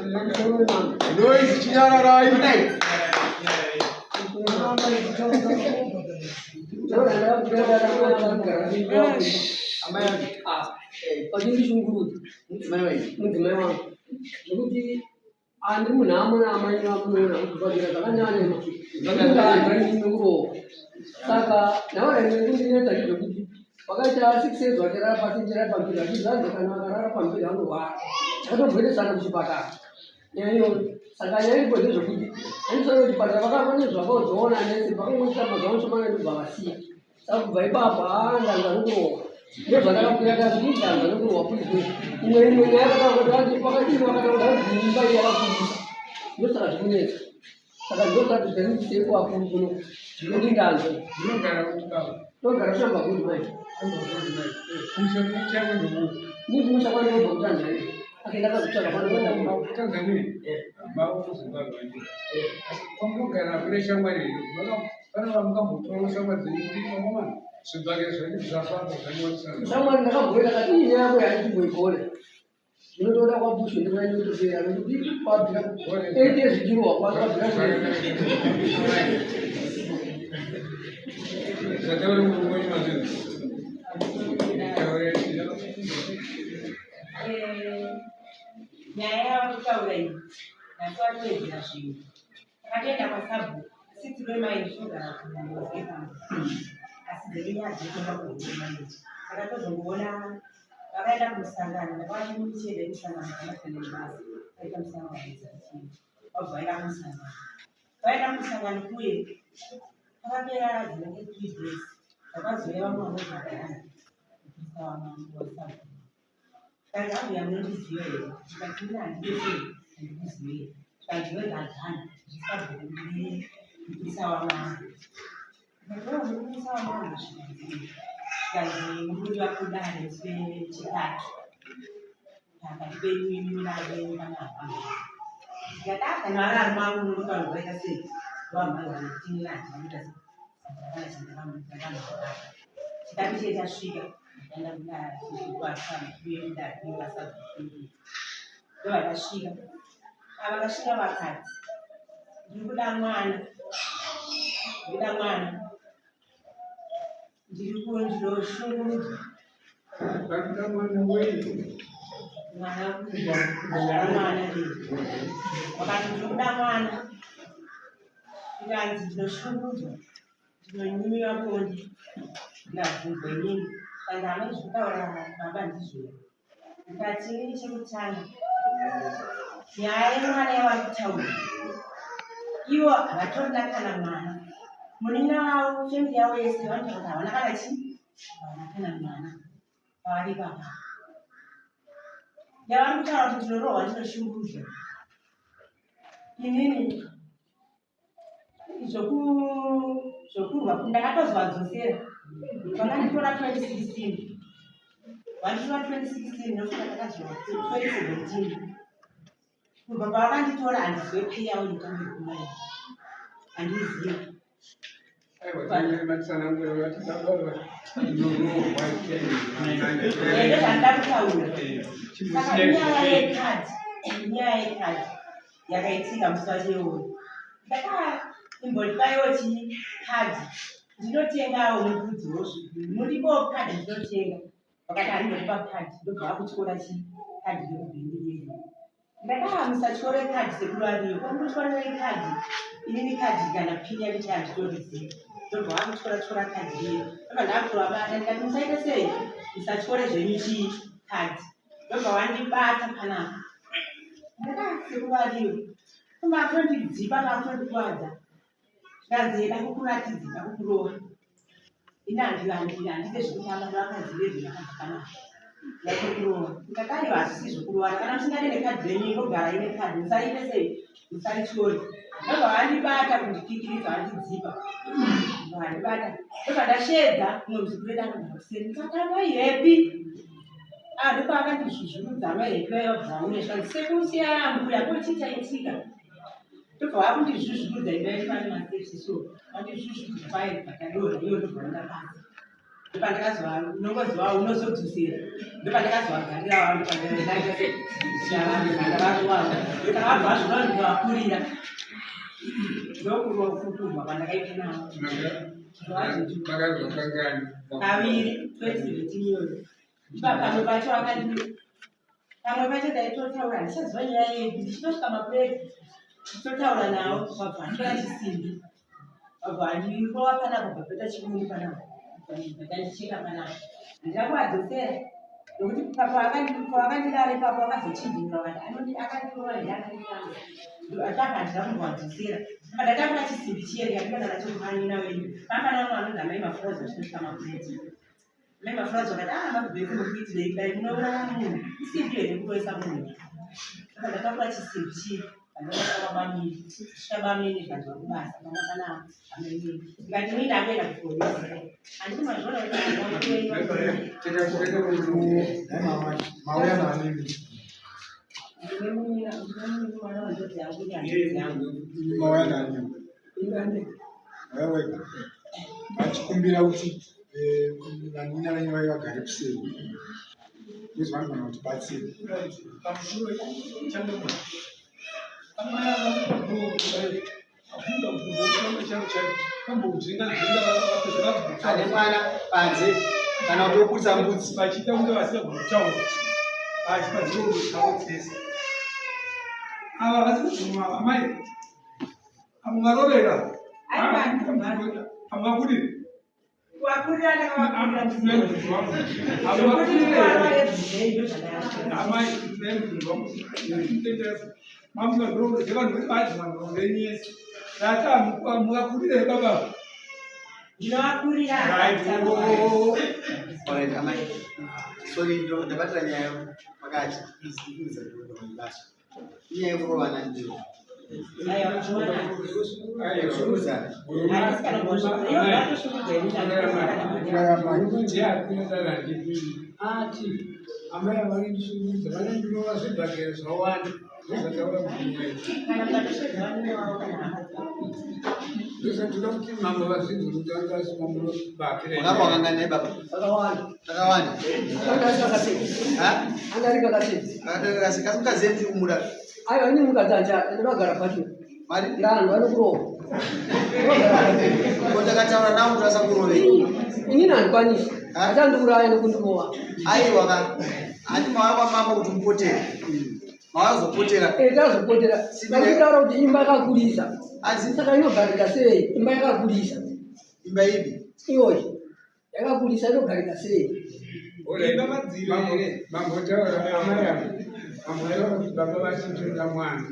Noi signora Rai. Pagi sungguh, memang. Jadi Andrew nama bagi katakan jangan bagi nunggu. Saka nama yang ini tadi jadi. Pakai cara sih bagaimana pasti cara bagi lagi lah karena panggil yang luar. Kalau boleh sana mesti pakai. Yang sakanya itu boleh jadi. Ini kalau di pada pakai mana juga zona ini pakai mesti apa zona semua itu bawasi. Sab baik apa dan lalu dia pada kita ada di dalam lalu apa itu. Ini ada kalau di pakai di mana kalau di bayi apa itu. Itu terus punya. Saka itu terus jadi siapa aku dulu. Jadi dalam. Belum cara untuk तो घर से बाबू भाई फंक्शन में क्या कर रहे हो नहीं मुझे कोई नहीं बोलता नहीं अकेला का बच्चा बाबू क्या करने बाबू को सुना भाई हम लोग घर अपने समय मतलब पर हमका मुझको समय जिंदगी को हम सुबह के सोने जाफा तो समय लगा बोल लगा कि ये वो है कि बोल ये तो ना बाबू सुन रहे हैं तो फिर यार भी बात एक देश जीरो बात Saya mau macam nyaya kutaurayi nakwatwedzera zvinhu takatoenda kwasabu asi tirema izvogara kunaozeka asi dzerinyaya dzekuenda kuhurumende saka tozongoona vakaenda kumusangano ndakavati muchede musangano kanakanei basi aita musangano wedzachii wabva vaenda kumusangano vaenda kumusangano kuye vakapera dzinenge 3 days vakazouya vamwe vanozagara kuisa wasabu Kaya yang menunjukkan seperti nanti itu sebagai bagian jika begini bisa warna, kalau begini bisa warna jadi mungkin aku dah ada cekat, tapi ini lagi mana apa? Kita kenal mau menurut mereka sih, dua malam ini lah, tapi saya suka. Dan benar kuasa benda kuasa itu. Doa kasih. Kalau kasih wakat. Bukan mana. Jadi pun jodoh sungguh. Kalau mana boleh. Mana ni. Wakat bukan mana. Jangan jodoh sungguh. Jodoh ni apa pun. Nak begini. Kandang itu sudah orang baban itu. Kita ciri ciri nyai mana yang tahu. Iyo abaton nak kanang mana. Munina film dia wes kan tahu nak ada sih. Kanang mana. Hari apa. Jangan bicara tu dulu orang tu sungguh. Ini Joku bakunda kata zwanzosera. Kana nitora 2016. Wanditora 2016 nofika takazwa 2017. Kubva pavanditora handizopheya uyitambi kumai. Handiziva. Ndandakutaura. Saka inyaya yekadhi yakaitika musi wacheoyo. Imbotibaioti kadhi ndinotengawo mubvudzi wozvibhiri muripo kadhi ndinotenga vakati handinokupa kadhi ndobva vakutyora kadhi rekubhindiri ndakahamisa tyore kadhi sekurariyo kwandinotyora kadhi inini kadhi kana pini yakiti handitoriziva ndobva vakutyora kadhi riyo aka ndakutovabata ndikati musaita sei musatyore zvenyu kadhi ndobva vandibata panapa ndakasekurariyo kumatondidzipa makutondikwadza Kazi kukuratidza kukurova inandivandira zvekutanga vakazivezi vakazakana yakukurova ndakari vasisi zvokurova kana musingade nekadzi renyu ingogara ine kadzi musaite sei musarityori ndobva vandibata kundikikiridza vandidzipa vandibata ndobva ndashedza kumwe muzikuredanga ndakuseri ndikatama ihepi ndipo akandizvuzvurudza amahepi ayobvauneshwa sekusiyambuya kochitaitika ndobva vakundizvuzvurudza indaifani masepsi so vandizvuzvurudza paye dzakadora iyo ndobva ndapasa Pandakazwa unongozwa unozodzusira ndopandakazwa garira wangu pandakazwa vanhu vangu ndakabva zvino ndinovakurira ndokurokutumwa pandakaita navo kaviri 2017 iyoyo pamwe pacho pamwe pacho taitotaura ndichaziva nyaya yedu ndichitosvika mapureti tichitotaura navo vabva nditora chisimbi vabva ndikova panapa bvapeta chikuni panapa ndicheka panapa ndakuvadzosera nokuti pavakandidara ipapo vakazochinjira vakati akandiova ndakanditanga atanga ndira kumbovadzosera saka ndatakura chisimbi chiyeri yandikana nacho kumanina wenyu pamana mumwe anonzi amai mafurazi vachinosvika mapureti amai mafurazi vakati makubveko nokuitirei dai munoona munhu isimbi here kutoisa munhu saka ndatakura chisimbi chiyeri andakabamiri chabamiri kadzwa kubasa panapana ameni ngati mwina akuenda kupolisi anditi mazvona mauya nanini mauya nani wewega vachikumbira kuti vanina venyu vai vagare kuseri uzi vanogona kuti batsiri ane mwana panze kana kuti oputsa mbudzi vachiita kunge vasingagona kutaura achipadziroaotsesa ava vasikaguma amai amwarovera amwakudiri ndabatira nyayo pakati inyaya yekurovana ndiro ati amai avanindisumudza vanondinova zvibhakero zvawanda zvazvataura ndosatira kuti mambo vazinzurutangasimamunobakiraakanganai baba takawanda kasimukazenti kumuda aiwa ini mukadzanja ndinogara pacho ndanhu vanokurova takataura navo kuti vasakurovei inini handikwanisi achandiuraya nekundirova aiwa handi mava kwamama kuti mupotera mavazopotera tazopotera akitaura kuti imba yakakurisa saka inogarika sei imba yakakurisa imba ipi iyoyi yakakurisa inogarika sei mambotaura amai avo mambotaura kuti baba vachinzvina mwana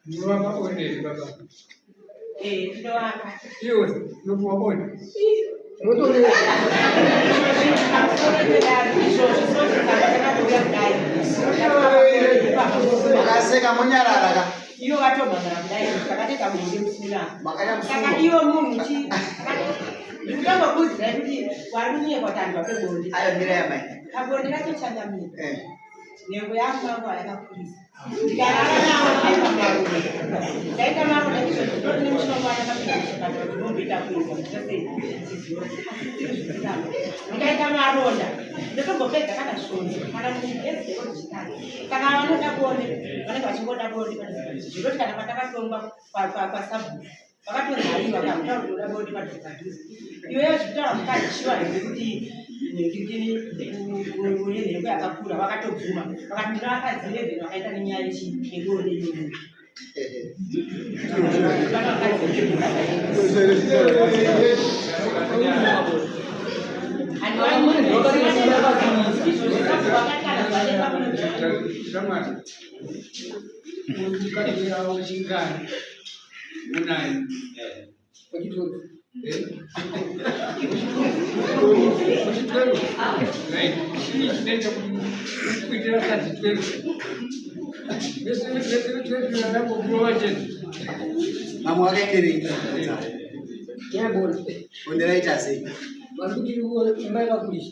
munovakaonei baba iwe nokuwabona makaseka munyarara iyo vatomhangara kudai takateka munhu musina iwo munhu ndikutombokuzirai kuti wari kunyekwa tandwa pebonde ayo mira yamai pabonde racho chandamira nhengo yangu mangu ayakakurisa ndikarara nawo aivamarume ndaita marume izvozvitoti nemushongwana kapinaaomboita kuisa ndikaita maronda ndotombopedza kana svonzi kana muezidekotichitatu saka vanoda kuone vanenge vachingoda kuone zviroti kana patakasongwa pasabhuku vakatonhaiwa kamutaurikuda kuone padhupadhuzi iweyo zvitaura mukazishiwa hekuti nhengo yakakura vakatobvuma vakati ndinavakadzirevheni vakaita nenyaya yekuone iyoyo mamwe wakaenderei onderaita sei varikuti imba yakakurisa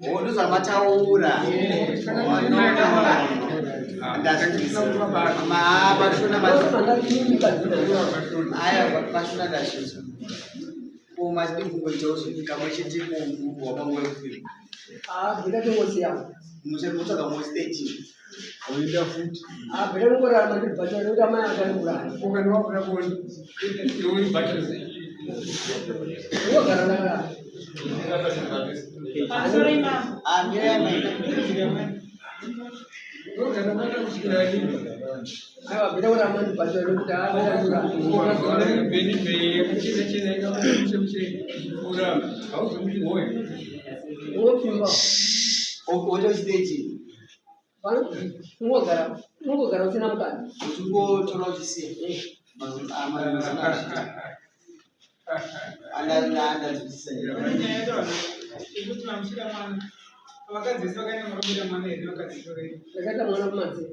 ndozvamataura pashona ndashisa must be going to come to Wabang. Bila tu siang. Mucha kamu stage. Oida food. Bila tu orang macam baca itu ramai akan murah. Bukan apa nak pun. Itu baca. Dua kerana. Pastor Imam. Itu kadang-kadang sekali. Ayo bila orang macam baca itu dah murah. Orang orang bini kecil-kecil ni kalau mesti orang kau semua boleh. Oh cuma. Ojo stage. Kalau tunggu garam sih nampak. Tunggu terus sih. Aman anda sih. Itu cuma mesti aman. Kalau kan jiswa kan yang orang bilang mana itu kan jiswa kan. Mereka tak mana mati.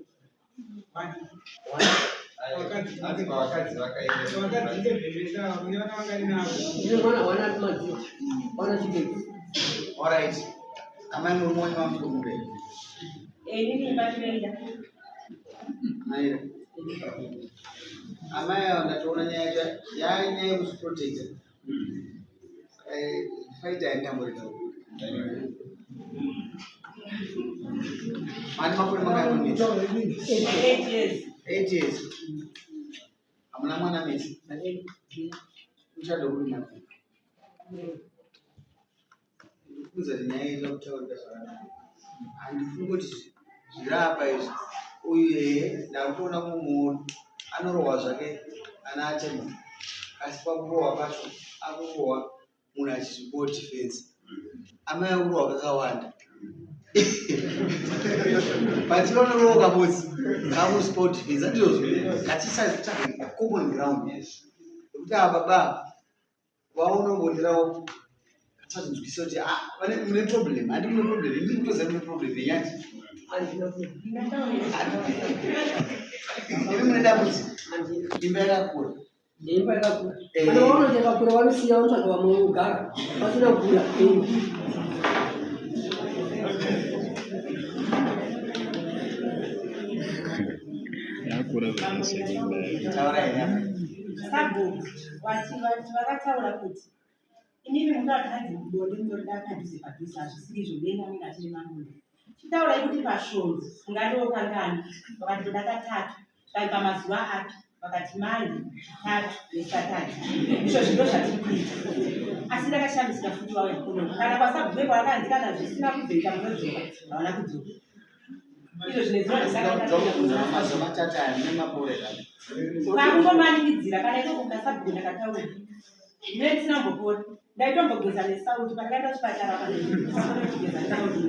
Ini mana mati. Mana sih? Alright. Amai mau mampu mbe. Ini ni baca ni dah. Ayo. Amai anda turunnya aja. Ya ini harus protect. Fight yang boleh tahu. Mana mampu makan ni? 8 years. 8 years. Amna mana mesi? Usha dogo na. Kuza nyai lo kutoka sana. Andifungo zirapa hizo. Uye na kuona mumu anorowa zvake anatema. Asipakurowa pacho akurowa munhu achisupport defense. Amai akurowa kakawanda. Patinonoroka bosi. Kamu sport defense ndizvo. Katisa tsaka common ground yes. Kuti baba waunongondirawo katazvinzwisa kuti vane mune problem handi mune problem ndiri kutoziva mune problem yenyati imi mune dambudziko imba yakakura Imba yakakura. Kana waona yakakura vanosiya mutsvaga vamwe vogara vasina kukura. Sabu wati vakataura kuti inini mukakadzi mudonde munoda padhuze padhuze hazvisiri zvodenga ngati nemamunda chitaurai kuti pasvondo ungadokangani vakati ndoda katatu vaika mazuva api vakati mai 3 nesatatu izvo zvino zvatiri kuita asi ndakashambisika futi vauya kuno kana kwasabvepo akanzi kana zvisina kubveka munodzoka havana kudzoka izvo zvinezvakangomaninidzira kana itokuka sabhuku ndakataura ine ndisina mbopora ndaitombogeza nesauti pandakaenda kuchipatara panogeza nesauti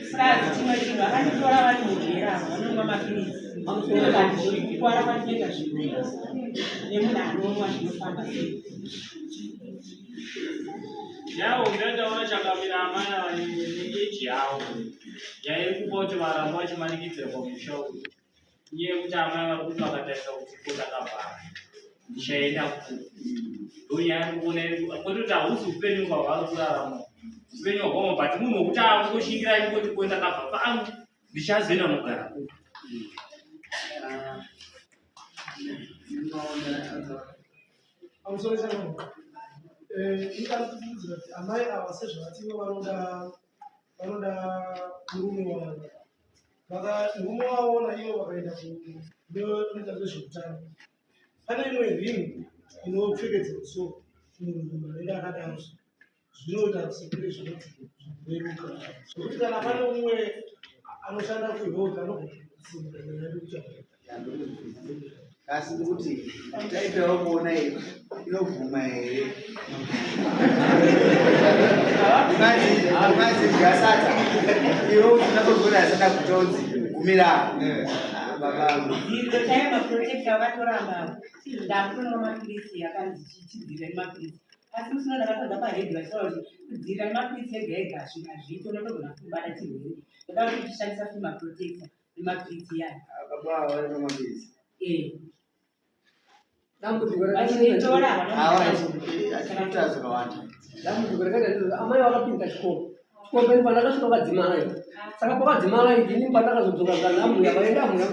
sikazi chimwe chinhu vakanditora vari mujera vanomwa mapirizi kuwara kwandinoita zvinhu nemunhu anomwa zvinofamba sei yavo ngataona chakamira amana neeji yavo yairi kupa kuti varamba vachimanikidzira pamusha uyu iye kuti amai vari kuti vakatarisa kuti kotakabvara ndichaenda kuu ndo yaari kuona kwetoti hausi upenyu kwavari kurarama upenyu hwakoma but munhu wokuti akungoshingirai kuti kotakabva pangu ndichazoenda mugara kuu Ikazvidzidzira kuti amai ava sezvavativo vanoda murume wavo. Murume wavo naivo vakaenda kunoita zvezveutano. Pane imwe ringi inopfekedzwa musoro munhu anenge akadaro zvinoita sekure zvinoti zvireruka. Zvokuti kana pane umwe anoshanda kuhealth anogona kutsimuka kuti asi kuti taitawo kuona inobvuma here imazi gasata iwo unatogona asina kutonzi kumira babangu dziro taemaprotecta vakatoramba ndakutonwa mapirisi akanzi chidzira nemapirisi asi musina ndakatodza paredhi vachitaura kuti kudzira nemapirisi ega ega hazvito notogona kubata chirwere ndoda kuti tichishandisa maprotecta nemapirisi yayo baba vari pamapirisi Dambudziko rakadai amai vakapinda chikoro Komeni pandakasvika kadzimala iyo. Saka pakadzimala idzi ini pandakazodzoka kana mbuya vaenda mbuya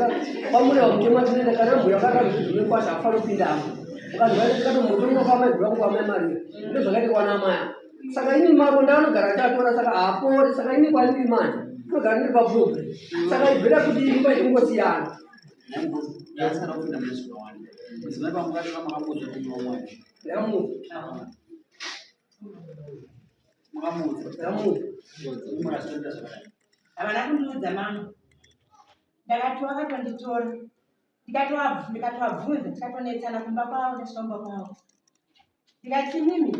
kwamure wamutema tinende kana mbuya vakazvigume kwasha afana kupindamo. Ukazvaita kato moto unofamba ibvira kukwame mari. Ndozvakaita kwana maya. Saka ini maronda anogara chatora saka haapori saka ini kwandiri manje. Ndogara ndiri paprogram. Saka ibvira kuti imba ingosiyana. Yasara kupinda muzvikora wani. Mudzimai pamukati pamakamuudza kuti mwaumwana. Ndakamuudza. Makamuudza. Murasitoita zvakadai. Havana kundiudza mama. Ndakati wakatonditora. Ndikatovabvunza, tikatonetsana kumba kwavo ndasvika kwavo. Ndikati inini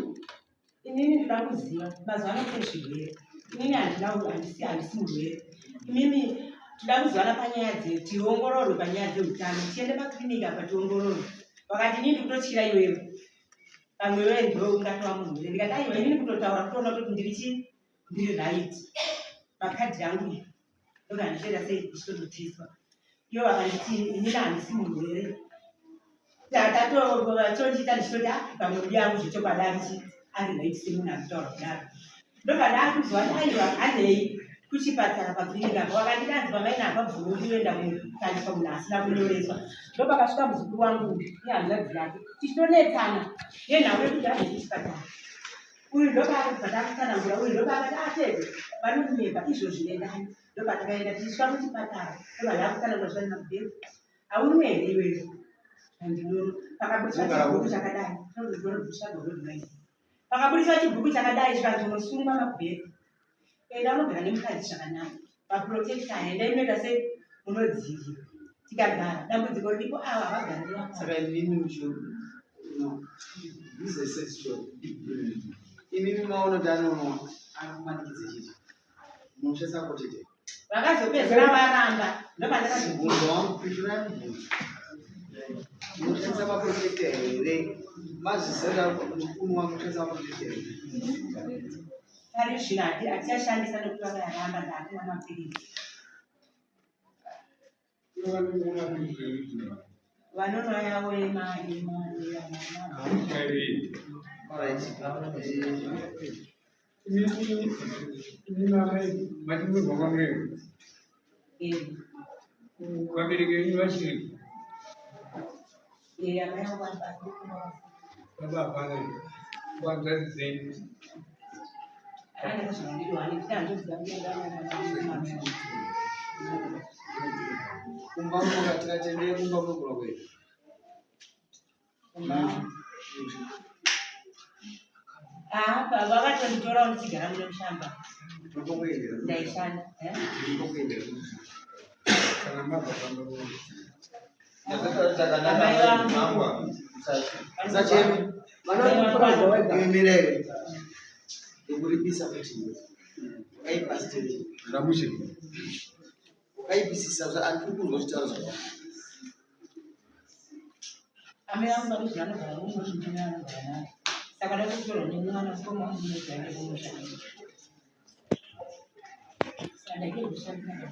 ndinoda kuziva mazuva ano kune zvirwere. Inini handisi murwere. Imimi toda kuzivana panyaya tiongororwe panyaya dzeutano. Tiende paklinika apa tiongororwe. Vakati inini ndikutotyira iwewe. Pamwe wewe ndiwe ungatova murwere. Ndikati aiwa inini kutotaura kutoona kuti ndiri right. Makadhi angu ndoga ndichenda sei ndichitoteswa. Ivo vakanditi inini handisi murwere. Tatochiita ndichitoti pamwe mudi yangu zvechokwadi ari right semunhu akutaura kudaro. Ndobva ndaakuzwa aiwa handei kuchipatara paklinika apa vakati danzi pamaina apabvuri kuenda kukanisa munhu asina kunyoreswa. Ndopakasvika muzukuru wangu nehanzvadzi yake tichitonetsana nenhau yekuti abve kuchipatara. Uyu ndopakatsanangura uyu ndopakati atete vanokunyepa izvozvi endai. Ndopatakaenda tichisvika kuchipatara ndobva ndakutsanangura zvaina kubheri hauni here iwewe handinono. Pakabudiswa chibhuku chakadai pakabudiswa chibhuku chakadai chikanzi unosungwa mabheri. Enda unogara nemukadzi zvakanaka paprotection enda inoita sei unodzivirira. Tikagara dambudziko riripo ava havagari. Saka inini this is a sex story. Inini maono danono anomanikidze chichi. Munochesa kotete. Vakazopedzera varamba ndopandakazvibvunza. Mubvunzo wangu kuitira mubvunzo. Munochesa paprotector here. Mazizera mukunu wangu munochesa paprotector here. Ari zvino hatichashandisa nekuti vakayaramba ndaatira mapirisi. Vanonwa yavo kumba unoka tikatendeye kumba unokura kwedu. vakatonditora ndichigara munomushamba ndaishanda. Imirere ikuripisa kuti aipasiteri Ramushe. aipisisa kuti andikuzwa chitauro zvakawanda. Amai vangu varuzi vanogara munomushamba saka ndakutorwa nemwana sikoma unoigara nemunoshamba. Saka ndaikiri kushandira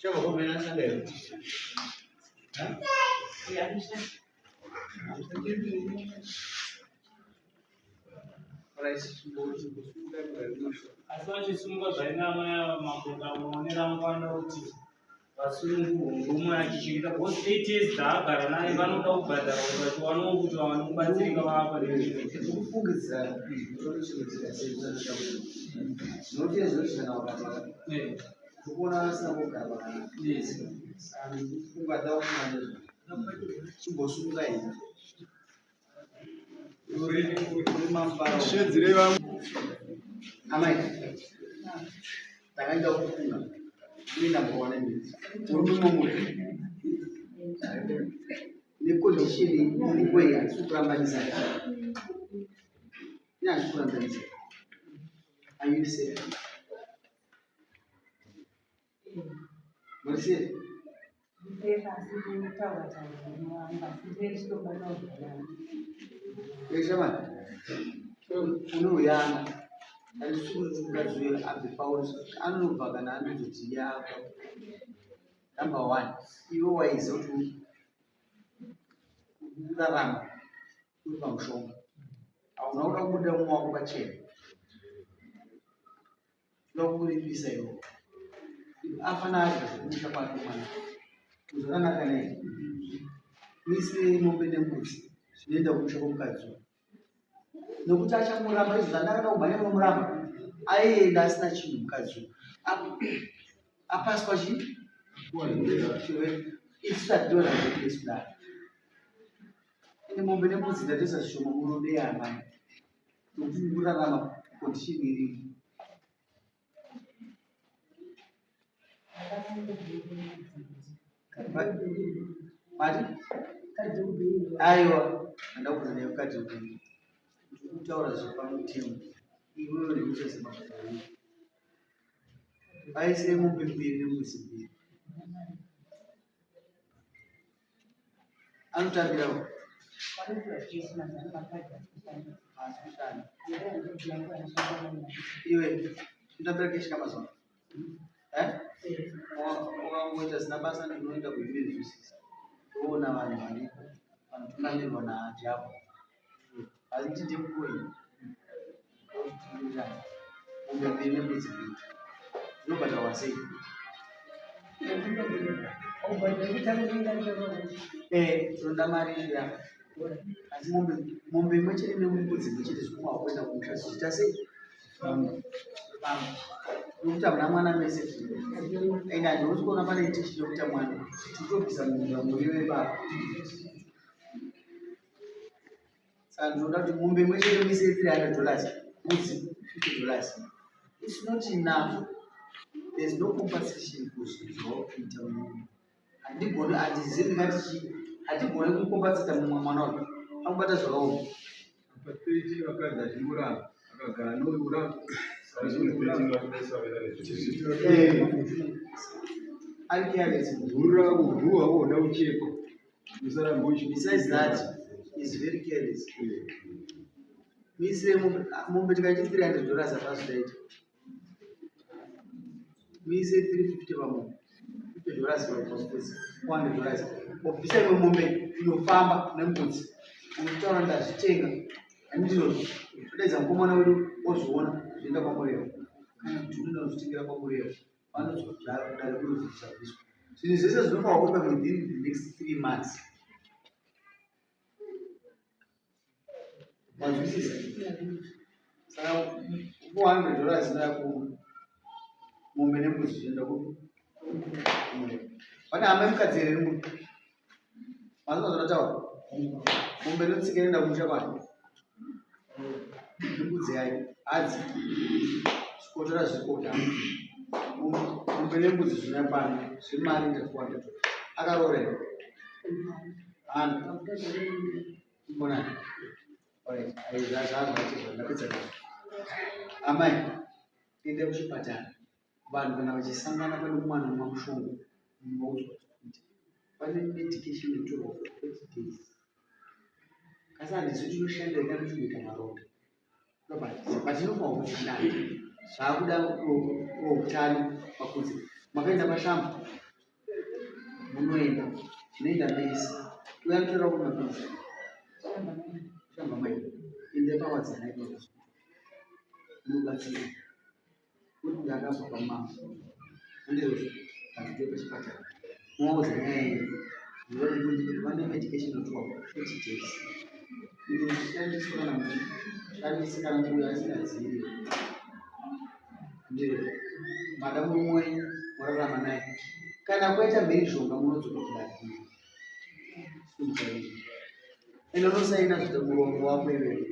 Chama kumena sandero. Asi vachisunga zvainamaya mafuta muonera mukwana kuti vasungu ngumwe achichiita because 8 years dzaagara naye vanoda kubhadhara vachiwanawo kuti vawane kubatsirika vapa Kufungidzira tochizoita seizvazvinoita kuti zvinotiye zvinoti kana wakatwara kuona asina kugara pakanaka. Pfungwa dzavo kunazvo chimbosunga ina amai takaenda kufunga uina mbowane midzi uri mumwe nekondisheni irikwei handisi kurambanisa ine handisi kurambanisa ayunisei Marcelo. Chama unoyana andisukuzukazvira abve pauri anobva kana anozoti yako number 1 iwe waiziva kuti kurarama uri pamushonga hauna kuda kubuda mumwako pachena kuda kukurimbisa iwo afana adya zvekumusha kwake mwana kuzvakanaka nei mise mombe nembudzi zvinoenda kumusha kwomukadzi nekuti achamuramba izvo zvandakada kubva nemuramba aienda asina chinhu mukadzi apaswa chii isatidonazvekudaro ine mombe nembudzi ndatesa zvishoma murodeyana nokuti kurarama kondishini irimo mati aiwa andakuza nekukati kutaura zvepamutemo iwewe nekuchazemafutaro aise mombe mbiri nembuzi mbiri anotambirawo iwe kutambira keshika mazuva wangoita zina basa ndinoenda kuuniversity toona vanhu varipo vanotungamirwa najavo asi tindikuoi mombe mbiri nembudzi mbiri zvinobhadharwa sei tinoda mari iya asi mombe imwe chete nembudzi imwe chete zvikumwa kuenda kumusha zvichita sei nokuti hamuna mwana mese ende handinosi kuona pane itichi yokuita mwana titobvisa murive baba saka ndinoda kuti mombe imwe chete mise $300 budzi $50 it's not enough. There's no compensation for kuita munhu handigoni handizivi hatigoni kukompensata mumwe mwana wake akubata zvakaoma pateti vakadzi achimuramba akagara nouramba ari careless dhura udhuwa woda uchekwa usaramba besides that is very careless mise mombe tikaiti $300 atazvidaita mise 350 pamombe $50 $100 obvisa imwe mombe inofamba nembudzi unotaura ndazvitenga handizvo todaidza mukomana wedu ozviona zvienda kwamureva kana kuti unozvitengera kwamureva vanozodare kunozvisabviswa zvinhu zvese zvinofanwa kuitwa within the next 3 months wazwisisa saka $400 inoyako mombe nembudzi zvienda pane hama mukadzi here rimu mazina zvonataura mombe notsika enda kumusha kwake nembudzi yayo hadzi zvikotora zvikota mombe nembudzi zvina pano zvimari ndakuwanda akaroora hanhu mbonani zvazvazvazvandapedza amai ende kuchipatara vanhu kana vachisangana pane mwana mamushongo mumauzwa kuti pane medication inotorwa for 30 days kasi handisi kuti inoshanda ikati chinoita maronda patinofanwa kudzishanda zvaakuda utano pakunzi makaenda pashamba munoenda zvinoenda mese uyanotora kumapisa shamba mai ende pawadzana ipapo unobatsira kuti ndakabva pamama andizvo hazvito pachipatara mwaudza nyaya iyi vane medication inotorwa 40 days inoshandiswa kana mushandisi kana mbuya asingazivi ndizvo madamu mumwe murarama naye kana kwaita mhirizhonga munodzoka kudai ende unosaina zvita murongo wako iwewe